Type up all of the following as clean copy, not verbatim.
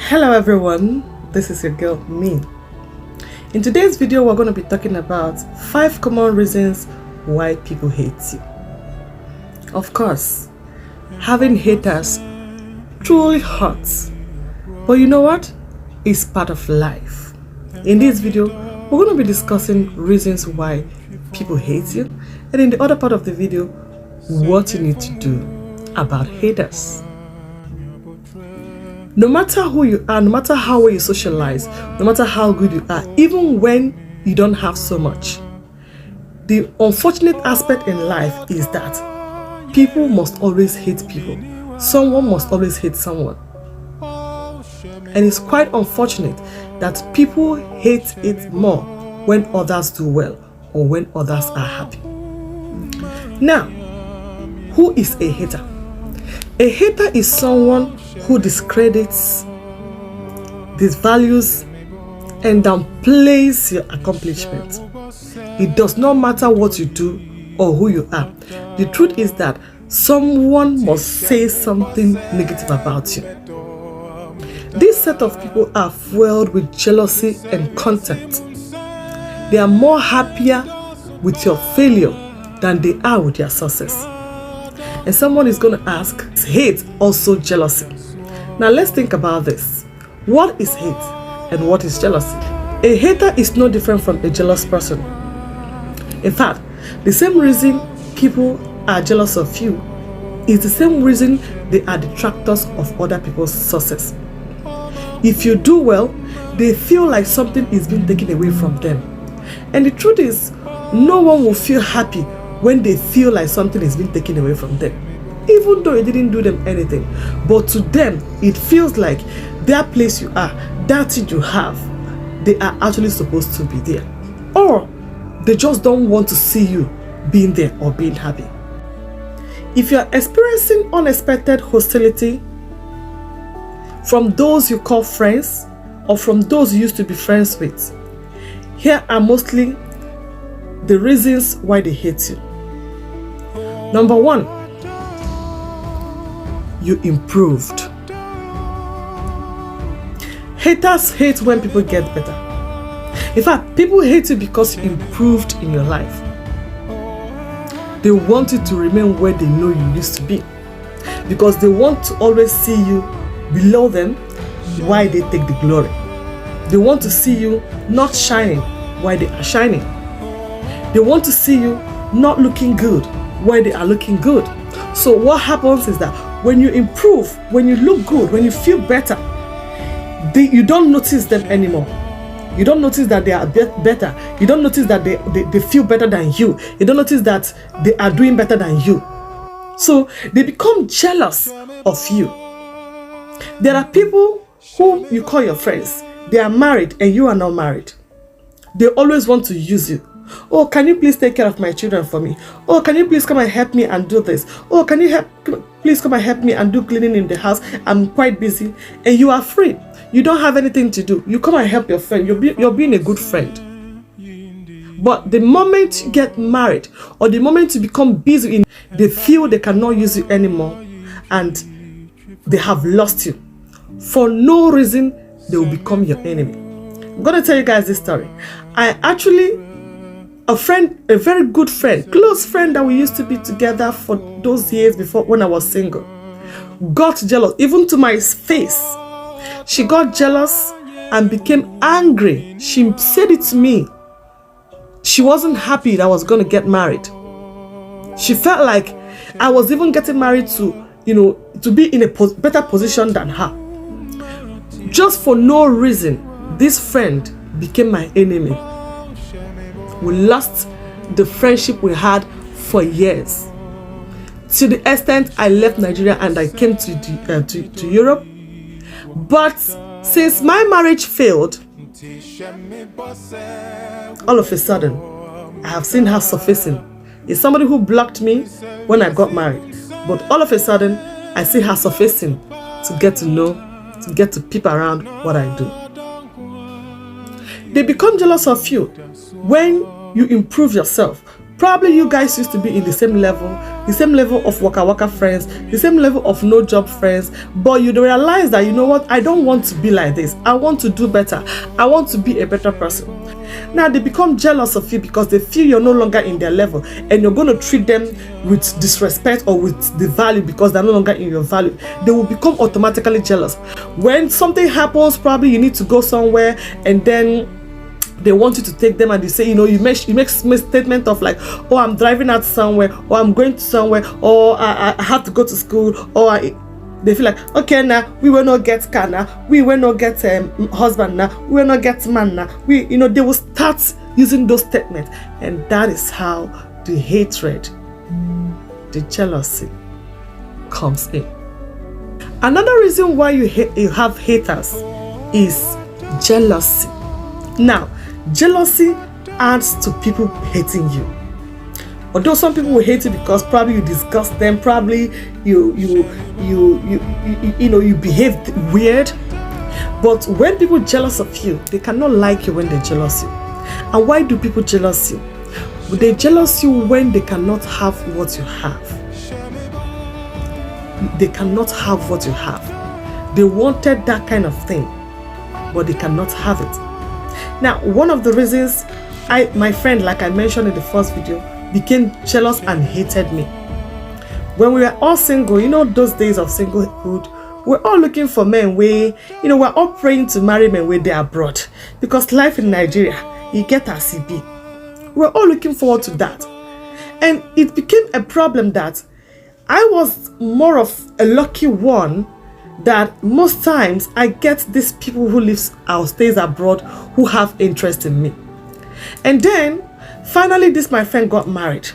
Hello everyone, this is your girl Me. In today's video we're going to be talking about 5 common reasons why people hate you. Of course, having haters truly hurts, but you know what? It's part of life. In this video we're going to be discussing reasons why people hate you, and in the other part of the video what you need to do about haters. No matter who you are, no matter how well you socialize, no matter how good you are, even when you don't have so much, the unfortunate aspect in life is that people must always hate people. Someone must always hate someone. And it's quite unfortunate that people hate it more when others do well or when others are happy. Now, who is a hater? A hater is someone who discredits, disvalues, and downplays your accomplishments. It does not matter what you do or who you are. The truth is that someone must say something negative about you. This set of people are fueled with jealousy and contempt. They are more happier with your failure than they are with your success. And someone is going to ask, is hate also jealousy? Now let's think about this. What is hate and what is jealousy? A hater is no different from a jealous person. In fact, the same reason people are jealous of you is the same reason they are detractors of other people's success. If you do well, they feel like something is being taken away from them. And the truth is, no one will feel happy when they feel like something is being taken away from them, even though it didn't do them anything. But to them, it feels like their place you are, that thing you have, they are actually supposed to be there. Or they just don't want to see you being there or being happy. If you are experiencing unexpected hostility from those you call friends or from those you used to be friends with, here are mostly the reasons why they hate you. Number 1, you improved. Haters hate when people get better. In fact, people hate you because you improved in your life. They want you to remain where they know you used to be, because they want to always see you below them while they take the glory. They want to see you not shining while they are shining. They want to see you not looking good while they are looking good. So what happens is that when you improve, when you look good, when you feel better, you don't notice them anymore. You don't notice that they are better. You don't notice that they feel better than you. You don't notice that they are doing better than you. So they become jealous of you. There are people whom you call your friends. They are married and you are not married. They always want to use you. Oh, can you please take care of my children for me? Oh, can you please come and help me and do this? Oh, can you please come and help me and do cleaning in the house? I'm quite busy. And you are free. You don't have anything to do. You come and help your friend. You're being a good friend. But the moment you get married or the moment you become busy, they feel they cannot use you anymore and they have lost you. For no reason, they will become your enemy. I'm going to tell you guys this story. A very good friend, close friend that we used to be together for those years before when I was single, got jealous, even to my face. She got jealous and became angry. She said it to me. She wasn't happy that I was going to get married. She felt like I was even getting married to be in a better position than her. Just for no reason, this friend became my enemy. We lost the friendship we had for years, to the extent I left Nigeria and I came to Europe. But since my marriage failed, all of a sudden I have seen her surfacing. It's somebody who blocked me when I got married, but all of a sudden I see her surfacing to get to know, to get to peep around what I do. They become jealous of you when you improve yourself. Probably you guys used to be in the same level, the same level of waka waka friends, the same level of no job friends, but you realize that, you know what, I don't want to be like this. I want to do better. I want to be a better person. Now they become jealous of you because they feel you're no longer in their level, and you're going to treat them with disrespect or with the value because they're no longer in your value. They will become automatically jealous. When something happens, probably you need to go somewhere, and then they want you to take them, and they say, you know, you make statement of like, oh, I'm driving out somewhere, or I'm going to somewhere, or I have to go to school, or they feel like, okay, now we will not get car now, we will not get husband now, we will not get man now. They will start using those statements, and that is how the hatred, the jealousy comes in. Another reason why you have haters is jealousy. Now, jealousy adds to people hating you. Although some people will hate you because probably you disgust them, probably you behave weird. But when people jealous of you, they cannot like you when they jealous you. And why do people jealous you? They jealous you when they cannot have what you have. They cannot have what you have. They wanted that kind of thing, but they cannot have it. Now, one of the reasons my friend, like I mentioned in the first video, became jealous and hated me. When we were all single, those days of singlehood, we're all looking for men where, we're all praying to marry men where they are abroad. Because life in Nigeria, you get a CB. We're all looking forward to that. And it became a problem that I was more of a lucky one, that most times I get these people who lives or stays abroad who have interest in me. And then finally this my friend got married.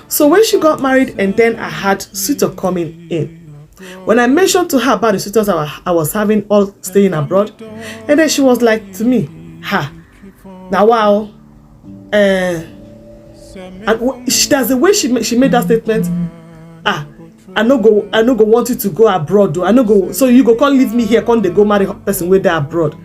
So when she got married, and then I had suitor coming in. When I mentioned to her about the suitors I was having all staying abroad, and then she was like to me, now wow, and that's the way she made that statement. I no go want you to go abroad though. I no go, so you go can't leave me here, can't they go marry a person where they're abroad.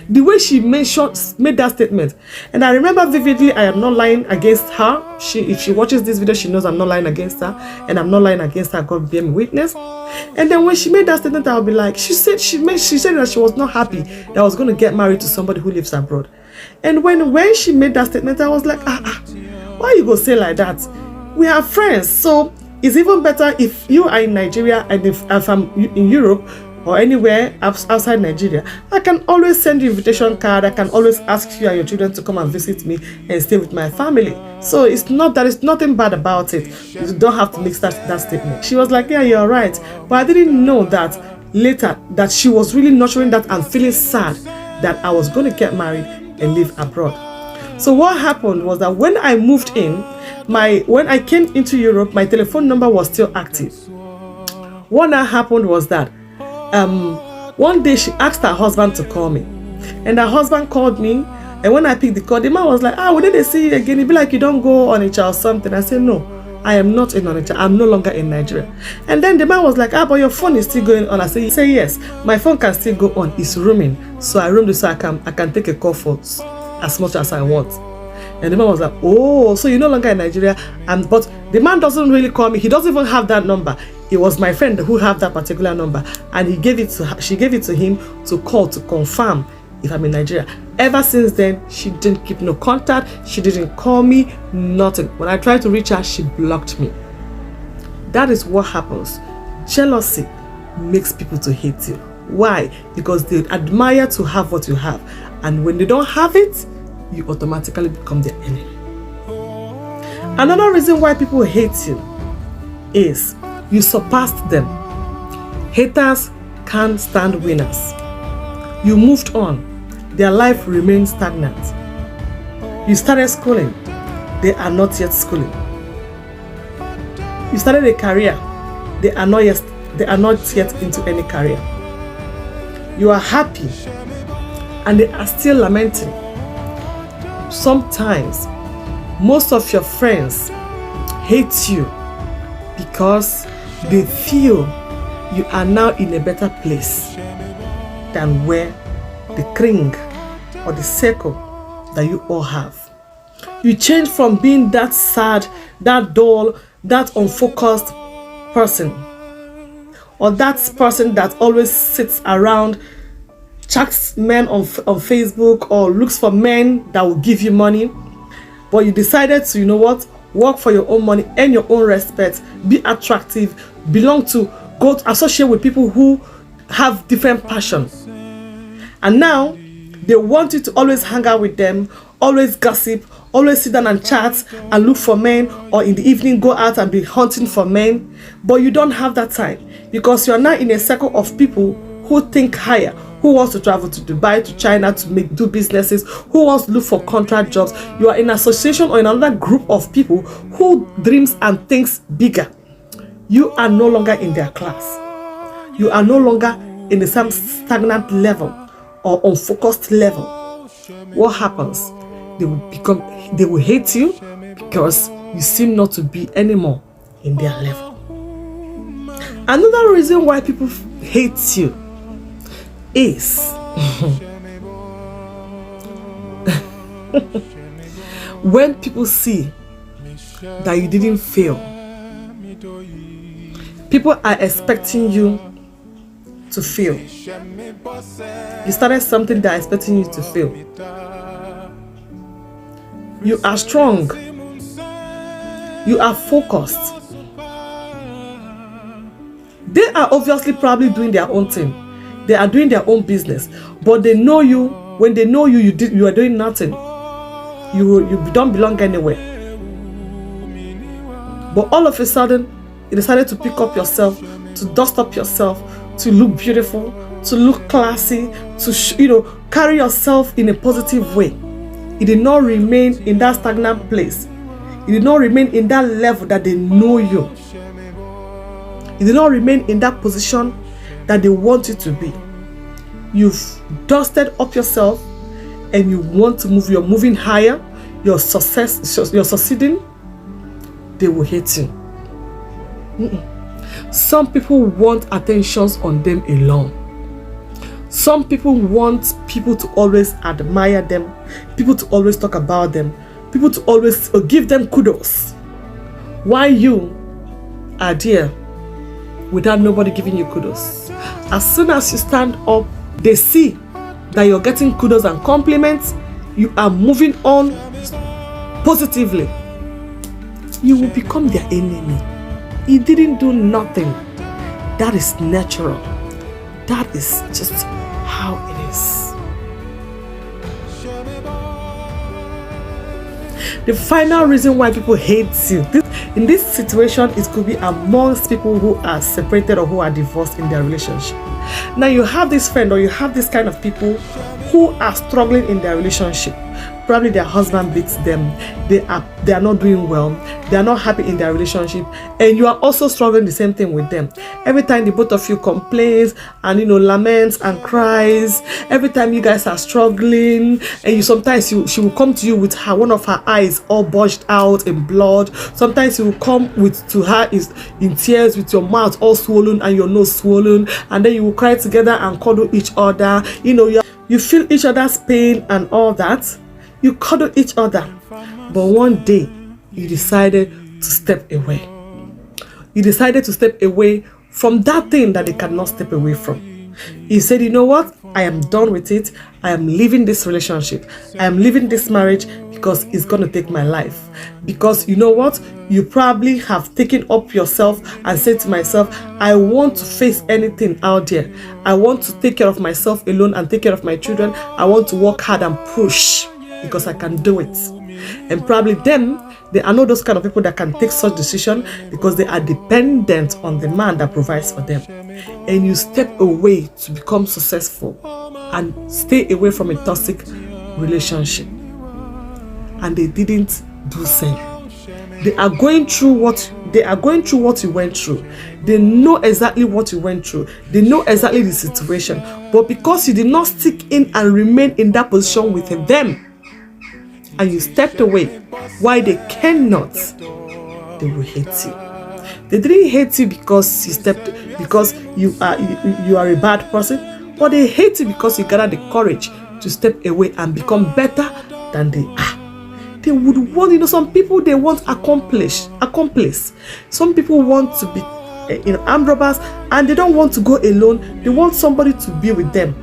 The way she made that statement, and I remember vividly, I am not lying against her. If she watches this video, she knows I'm not lying against her, and I'm not lying against her. God bear me witness. And then when she made that statement, I'll be like, she said that she was not happy that I was going to get married to somebody who lives abroad. And when she made that statement, I was like, why you go say like that? We are friends, so it's even better if you are in Nigeria, and if I'm in Europe or anywhere outside Nigeria, I can always send you an invitation card. I can always ask you and your children to come and visit me and stay with my family. So it's nothing bad about it. You don't have to make that statement. She was like, yeah, you're right. But I didn't know that later that she was really nurturing that and feeling sad that I was going to get married and live abroad. So what happened was that when I moved in, when I came into Europe, my telephone number was still active. What now happened was that one day she asked her husband to call me, and her husband called me, and when I picked the call, the man was like, when did they see you again? He'd be like, you don't go Onitsha or something. I said, no, I am not in Onitsha. I'm no longer in Nigeria. And then the man was like, but your phone is still going on. I said, yes, my phone can still go on. It's roaming. So I roamed it so I can take a call for as much as I want. And the man was like, oh, so you're no longer in Nigeria. But the man doesn't really call me. He doesn't even have that number. It was my friend who had that particular number, and she gave it to him to call to confirm if I'm in Nigeria. Ever since then, she didn't keep no contact. She didn't call me, nothing. When I tried to reach her, she blocked me. That is what happens. Jealousy makes people to hate you. Why? Because they admire to have what you have, and when they don't have it, you automatically become their enemy. Another reason why people hate you is you surpassed them. Haters can't stand winners. You moved on. Their life remains stagnant. You started schooling. They are not yet schooling. You started a career. They are not yet into any career. You are happy, and they are still lamenting. Sometimes, most of your friends hate you because they feel you are now in a better place than where the kring or the circle that you all have. You change from being that sad, that dull, that unfocused person, or that person that always sits around, chats men on Facebook, or looks for men that will give you money, but you decided to, you know what, work for your own money, earn your own respect, be attractive, belong to, go to associate with people who have different passions. And now they want you to always hang out with them, always gossip, always sit down and chat and look for men, or in the evening go out and be hunting for men. But you don't have that time because you are now in a circle of people who think higher, who wants to travel to Dubai, to China to do businesses, who wants to look for contract jobs. You are in association or in another group of people who dreams and thinks bigger. You are no longer in their class. You are no longer in the same stagnant level or unfocused level. What happens? They will hate you because you seem not to be anymore in their level. Another reason why people hate you is when people see that you didn't fail. People are expecting you to fail. You started something, they are expecting you to fail. You are strong. You are focused. They are obviously probably doing their own thing. They are doing their own business. But they know you. When they know you, you are doing nothing. You don't belong anywhere. But all of a sudden, you decided to pick up yourself, to dust up yourself, to look beautiful, to look classy, to carry yourself in a positive way. You did not remain in that stagnant place. You did not remain in that level that they know you. You did not remain in that position that they want you to be. You've dusted up yourself and you want to move. You're moving higher. You're succeeding. They will hate you. Some people want attentions on them alone. Some people want people to always admire them, people to always talk about them, people to always give them kudos. Why you are there without nobody giving you kudos? As soon as you stand up, they see that you're getting kudos and compliments, you are moving on positively. You will become their enemy. He didn't do nothing. That is natural. That is just how it is. The final reason why people hate you, in this situation, it could be amongst people who are separated or who are divorced in their relationship. Now you have this friend or you have this kind of people who are struggling in their relationship. Probably their husband beats them. They are not doing well. They are not happy in their relationship, and you are also struggling the same thing with them. Every time the both of you complains and laments and cries, every time you guys are struggling, and sometimes she will come to you with one of her eyes all bulged out in blood. Sometimes you will come to her in tears with your mouth all swollen and your nose swollen, and then you will cry together and cuddle each other. You feel each other's pain and all that. You cuddle each other, but one day you decided to step away. You decided to step away from that thing that they cannot step away from. You said, you know what? I am done with it. I am leaving this relationship. I am leaving this marriage because it's going to take my life. Because you know what? You probably have taken up yourself and said to myself, I want to face anything out there. I want to take care of myself alone and take care of my children. I want to work hard and push, because I can do it. And probably they are not those kind of people that can take such decision because they are dependent on the man that provides for them. And you step away to become successful and stay away from a toxic relationship. And they didn't do same. They are going through what you went through. They know exactly what you went through. They know exactly the situation. But because you did not stick in and remain in that position with them, and you stepped away, why they cannot, they will hate you. They didn't hate you because you are a bad person, but they hate you because you gathered the courage to step away and become better than they are. they would want, some people, they want accomplice. Some people want to be armed robbers, and they don't want to go alone. They want somebody to be with them.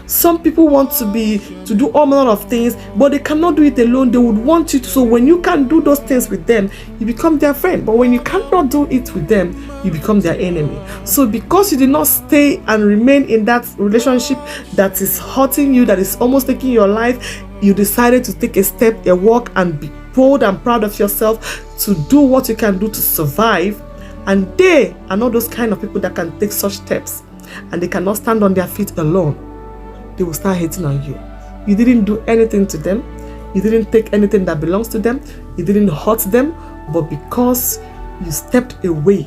Some people want to do all manner of things, but they cannot do it alone. They would want you to. So when you can do those things with them, you become their friend. But when you cannot do it with them, you become their enemy. So because you did not stay and remain in that relationship that is hurting you, that is almost taking your life, you decided to take a step, a walk, and be bold and proud of yourself to do what you can do to survive. And they are not those kind of people that can take such steps, and they cannot stand on their feet alone. They will start hating on you. You didn't do anything to them. You didn't take anything that belongs to them. You didn't hurt them. But because you stepped away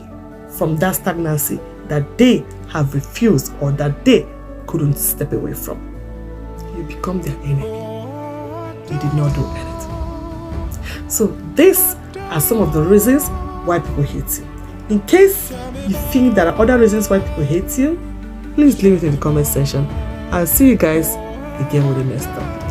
from that stagnancy that they have refused, or that they couldn't step away from, you become their enemy. You did not do anything. So these are some of the reasons why people hate you. In case you think there are other reasons why people hate you, please leave it in the comment section. I'll see you guys again with the next topic.